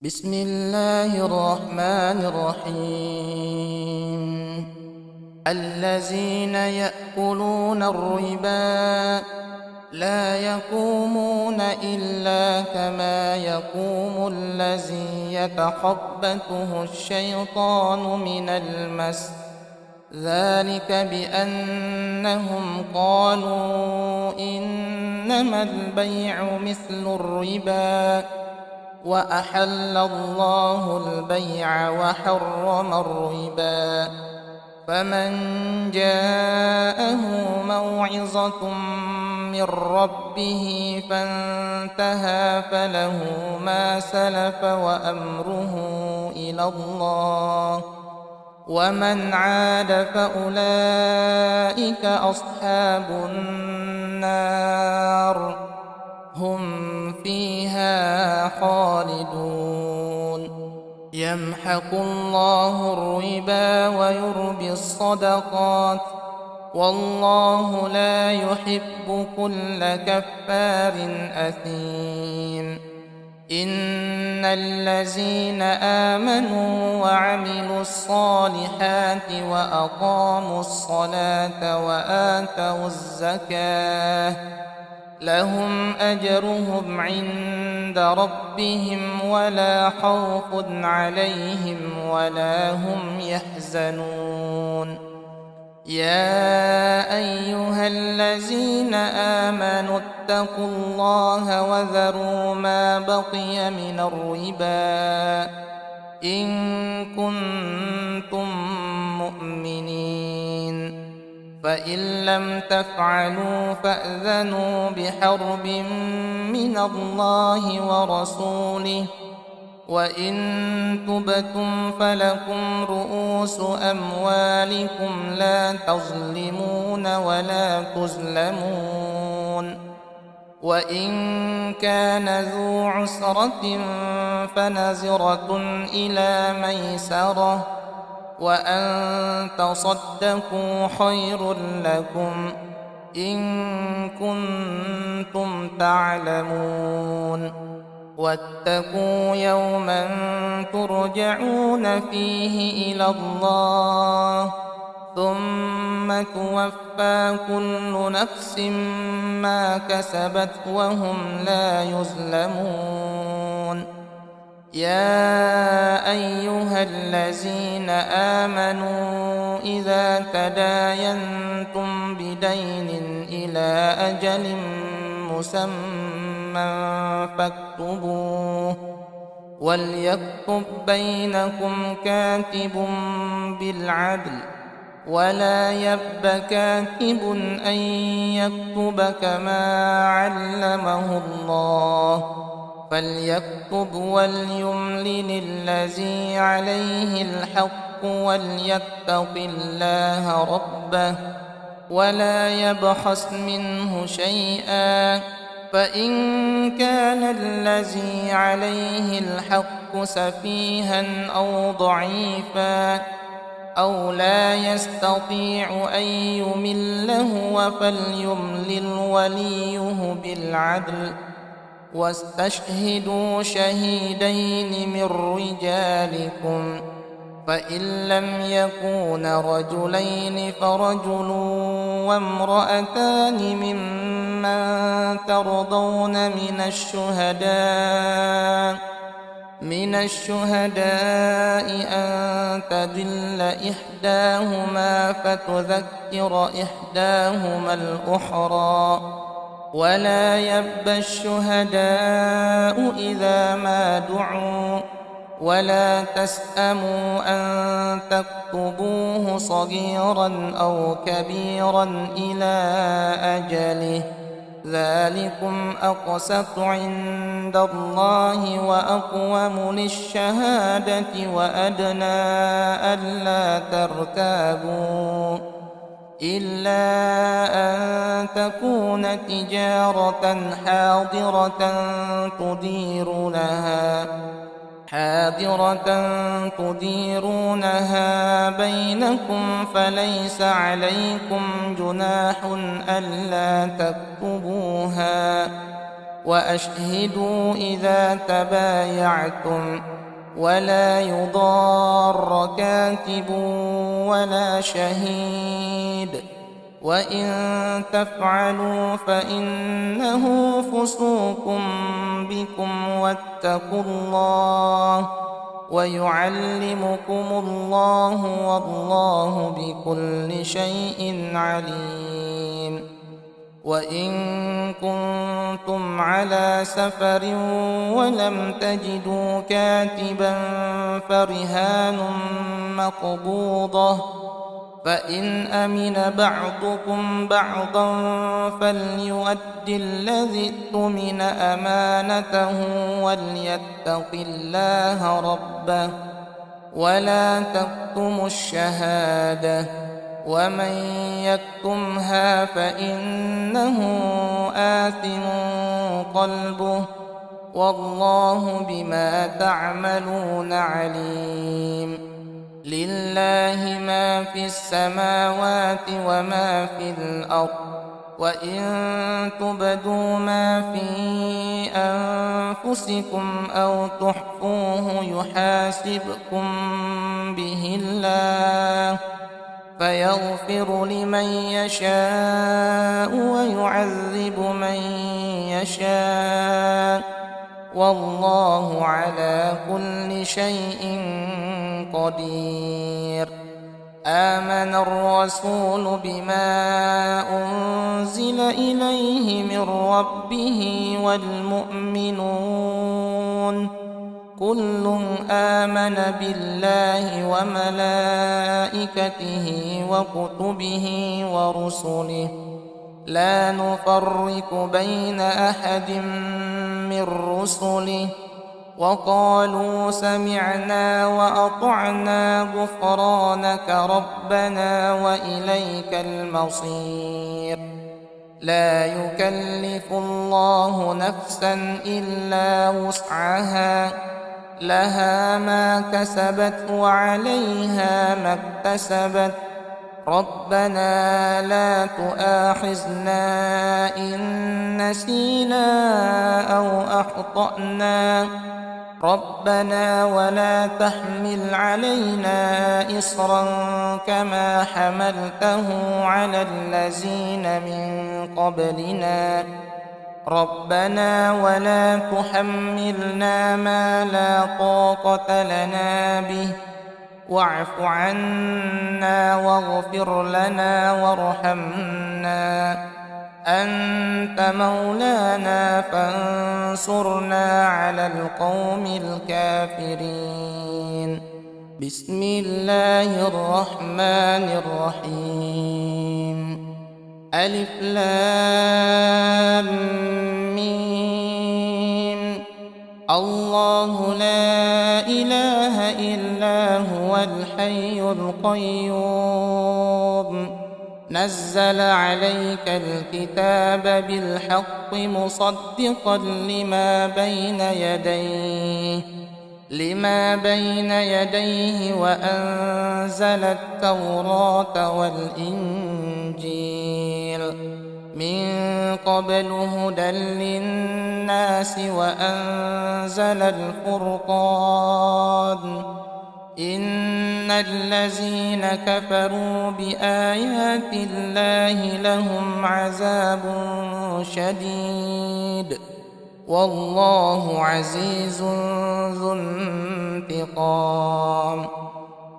بسم الله الرحمن الرحيم. الذين يأكلون الربا لا يقومون إلا كما يقوم الذي يتخبطه الشيطان من المس، ذلك بأنهم قالوا إنما البيع مثل الربا وأحل الله البيع وحرم الربا. فمن جاءه موعظة من ربه فانتهى فله ما سلف وأمره إلى الله، ومن عاد فأولئك أصحاب النار هم فيها خالدون. يمحق الله الربا ويربي الصدقات، والله لا يحب كل كفار أثيم. إن الذين آمنوا وعملوا الصالحات وأقاموا الصلاة وآتوا الزكاة لهم أجرهم عند ربهم ولا خوف عليهم ولا هم يحزنون. يا أيها الذين آمنوا اتقوا الله وذروا ما بقي من الربا إن كنتم مؤمنين، فإن لم تفعلوا فأذنوا بحرب من الله ورسوله، وإن تبتم فلكم رؤوس أموالكم لا تظلمون ولا تظلمون. وإن كان ذو عسرة فنظرة إلى ميسرة، وأن تصدقوا خير لكم إن كنتم تعلمون. واتقوا يوما ترجعون فيه إلى الله ثم توفى كل نفس ما كسبت وهم لا يظلمون. يا أيها الذين آمنوا إذا تداينتم بدين إلى أجل مسمى فاكتبوه، وليكتب بينكم كاتب بالعدل، ولا يأب كاتب أن يكتب كما علمه الله، فليكتب وليملل الذي عليه الحق وليتق الله ربه ولا يبخس منه شيئا، فإن كان الذي عليه الحق سفيها أو ضعيفا أو لا يستطيع أن يمل هو فليملل وليه بالعدل، واستشهدوا شهيدين من رجالكم، فإن لم يكونا رجلين فرجل وامرأتان ممن ترضون من الشهداء أن تضل إحداهما فتذكر إحداهما الأخرى، ولا يأبى الشهداء إذا ما دعوا، ولا تسأموا أن تكتبوه صغيرا أو كبيرا إلى أجله، ذلكم أقسط عند الله وأقوم للشهادة وأدنى ألا ترتابوا إلا أن تكون تجارة حاضرة تديرونها بينكم، فليس عليكم جناح ألا تكتبوها، وأشهدوا إذا تبايعتم ولا يضار كاتب ولا شهيد وإن تفعلوا فإنه فسوق بكم واتقوا الله ويعلمكم الله والله بكل شيء عليم. وإن كنتم على سفر ولم تجدوا كاتبا فرهان مقبوضة فإن أمن بعضكم بعضا فليؤد الذي اؤتمن أمانته وليتق الله ربه ولا تكتموا الشهادة ومن يكتمها فإنه آثم قلبه والله بما تعملون عليم. لله ما في السماوات وما في الأرض وإن تبدوا ما في أنفسكم أو تخفوه يحاسبكم به الله فيغفر لمن يشاء ويعذب من يشاء والله على كل شيء قدير. آمن الرسول بما أنزل إليه من ربه والمؤمنون كل آمن بالله وملائكته وكتبه ورسله لا نفرق بين أحد من رسله وقالوا سمعنا وأطعنا غفرانك ربنا وإليك المصير. لا يكلف الله نفسا إلا وسعها لها ما كسبت وعليها ما اكتسبت ربنا لا تؤاخذنا إن نسينا أو أخطأنا ربنا ولا تحمل علينا إصرا كما حملته على الذين من قبلنا ربنا ولا تحملنا ما لا طاقة لنا به واعف عنا واغفر لنا وارحمنا أنت مولانا فانصرنا على القوم الكافرين. بسم الله الرحمن الرحيم. ألف لام ميم. الله لا إله إلا هو الحي القيوم نزل عليك الكتاب بالحق مصدقا لما بين يديه وأنزل التوراة والإنجيل من قبل هدى للناس وأنزل الفرقان إن الذين كفروا بآيات الله لهم عذاب شديد والله عزيز ذو انتقام.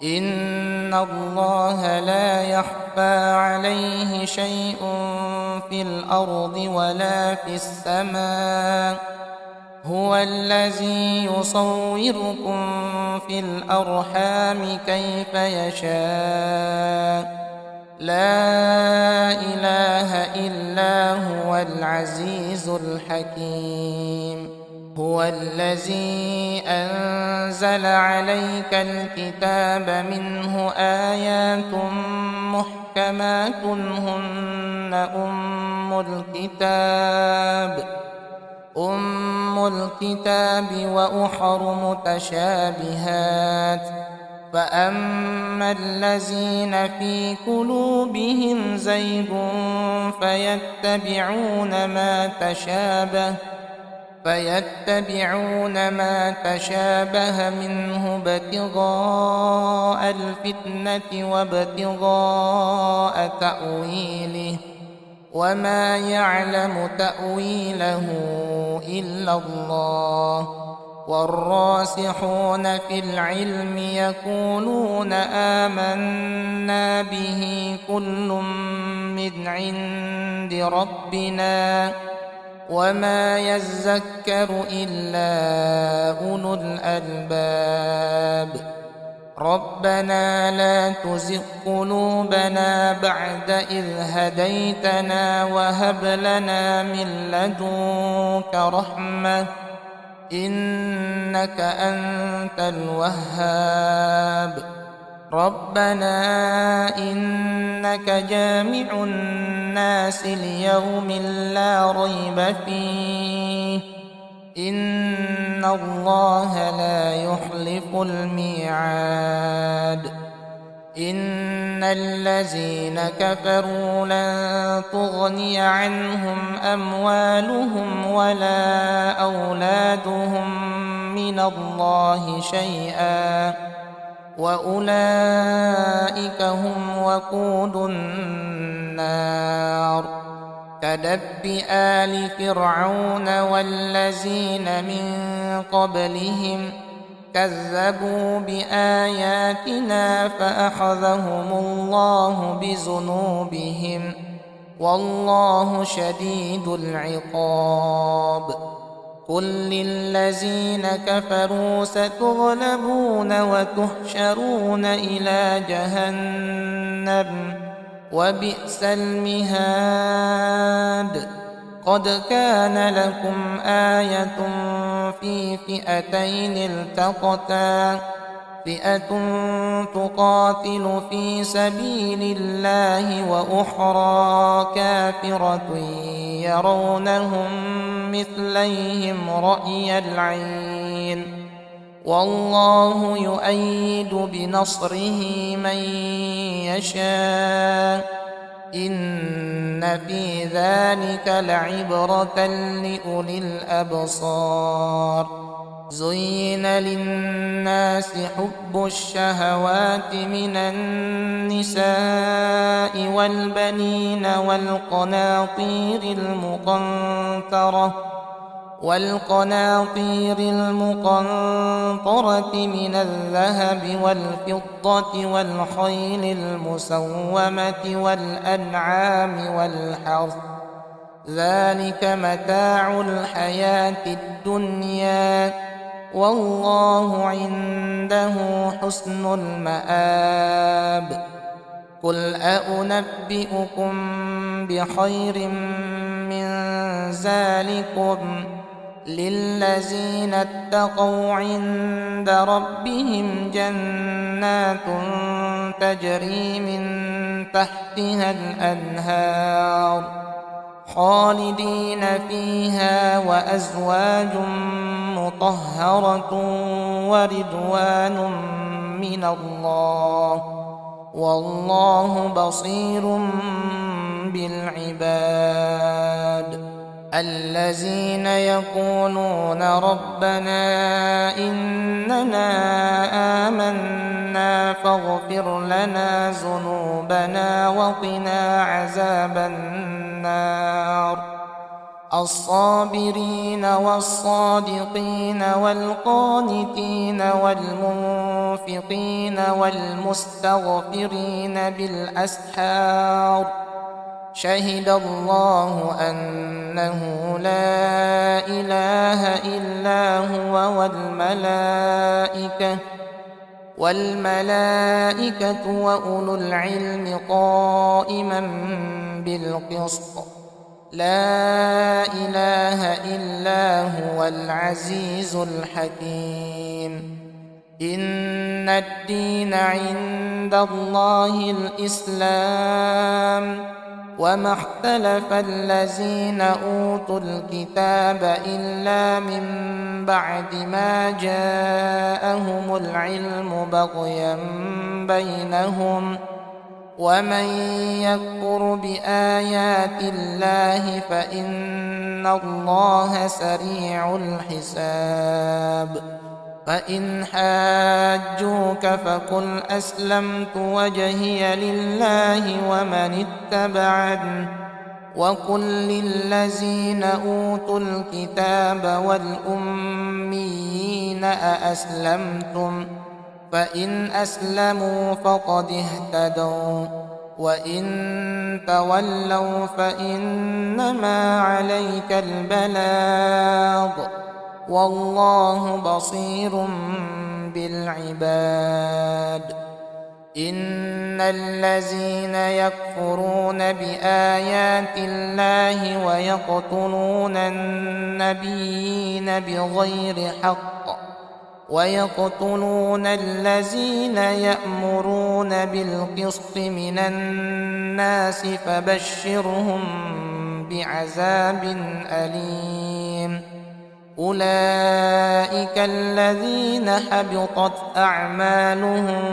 إن الله لا يخفى عليه شيء في الأرض ولا في السماء هو الذي يصوركم في الأرحام كيف يشاء لا إله إلا هو العزيز الحكيم. هو الذي أنزل عليك الكتاب منه آيات محكمات هن أم الكتاب وأخر متشابهات فأما الذين في قلوبهم زيغ فيتبعون ما فيتبعون ما تشابه منه ابتغاء الفتنة وابتغاء تأويله وما يعلم تأويله إلا الله والراسخون في العلم يقولون آمنا به كل من عند ربنا وما يذكر إلا أولو الألباب ربنا لا تزغ قلوبنا بعد إذ هديتنا وهب لنا من لدنك رحمة إنك أنت الوهاب ربنا إنك جامع الناس ليوم لا ريب فيه إن الله لا يخلف الميعاد إن الذين كفروا لن تغني عنهم أموالهم ولا أولادهم من الله شيئا وأولئك هم وقود النار كدأب آل فرعون والذين من قبلهم كذبوا بآياتنا فأخذهم الله بذنوبهم والله شديد العقاب قل للذين كفروا ستغلبون وتحشرون إلى جهنم وبئس المهاد قد كان لكم آية في فئتين التقتا فئة تقاتل في سبيل الله وأخرى كافرة يرونهم مثليهم رأي العين والله يؤيد بنصره من يشاء إن في ذلك لعبرة لأولي الأبصار زين للناس حب الشهوات من النساء والبنين والقناطير المقنطرة من الذهب والفضة والخيل المسومة والأنعام والحرث ذلك متاع الحياة الدنيا والله عنده حسن المآب قل أنبئكم بخير من ذلكم للذين اتقوا عند ربهم جنات تجري من تحتها الأنهار خالدين فيها وأزواج مطهرة ورضوان من الله والله بصير بالعباد الذين يقولون ربنا إننا آمنا فاغفر لنا ذنوبنا وقنا عذاب النار الصابرين والصادقين والقانتين والمنفقين والمستغفرين بالأسحار شهد الله أنه لا إله إلا هو والملائكة وأولو العلم قائما بالقسط لا إله إلا هو العزيز الحكيم إن الدين عند الله الإسلام وما اختلف الذين أوتوا الكتاب إلا من بعد ما جاءهم العلم بغيا بينهم ومن يكفر بآيات الله فإن الله سريع الحساب. فإن حاجوك فقل أسلمت وجهي لله ومن اتبعني، وقل للذين أوتوا الكتاب والأميين أأسلمتم؟ فإن أسلموا فقد اهتدوا، وإن تولوا فإنما عليك البلاغ، والله بصير بالعباد. إن الذين يكفرون بآيات الله ويقتلون النبيين بغير حق ويقتلون الذين يأمرون بالقسط من الناس فبشرهم بعذاب أليم. أولئك الذين حبطت أعمالهم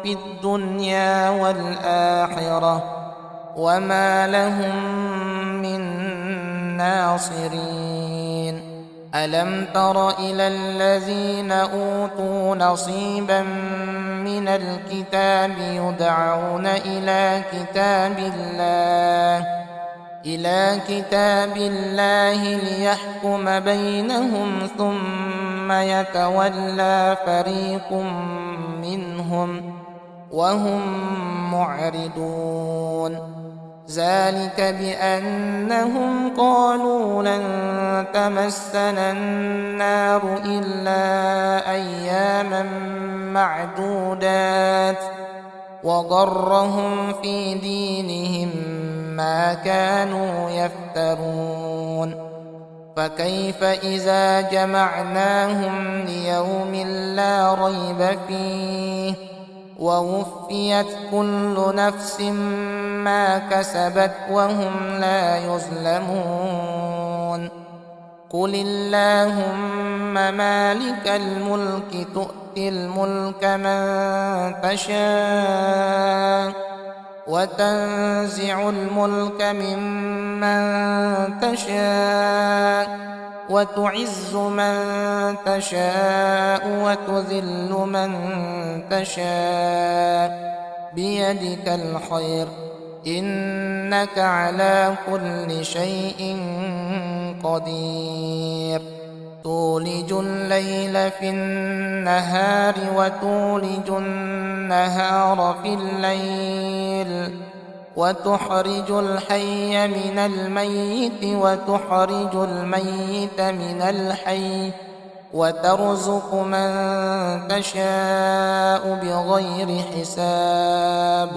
في الدنيا والآخرة وما لهم من ناصرين. ألم تر إلى الذين أوتوا نصيبا من الكتاب يدعون إلى كتاب الله ليحكم بينهم ثم يتولى فريق منهم وهم معرضون. ذلك بأنهم قالوا لن تمسنا النار إلا أياما معدودات وغرهم في دينهم ما كانوا يفترون. فكيف إذا جمعناهم ليوم لا ريب فيه ووفيت كل نفس ما كسبت وهم لا يظلمون. قل اللهم مالك الملك تؤتي الملك من تشاء وتنزع الملك ممن تشاء وتعز من تشاء وتذل من تشاء بيدك الخير إنك على كل شيء قدير. تولج الليل في النهار وتولج النهار في الليل وتخرج الحي من الميت وتخرج الميت من الحي وترزق من تشاء بغير حساب.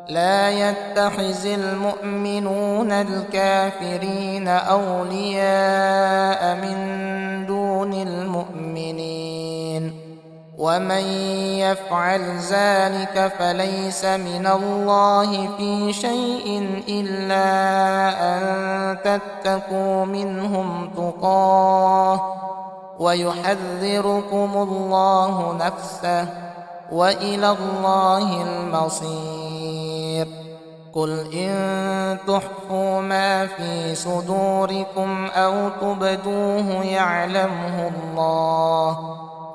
لا يتخذ المؤمنون الكافرين أولياء من دون المؤمنين ومن يفعل ذلك فليس من الله في شيء إلا أن تتقوا منهم تقاه ويحذركم الله نفسه وإلى الله المصير. قل إن تخفوا ما في صدوركم أو تبدوه يعلمه الله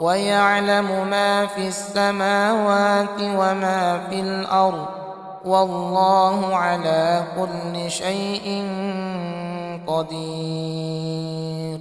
ويعلم ما في السماوات وما في الأرض والله على كل شيء قدير.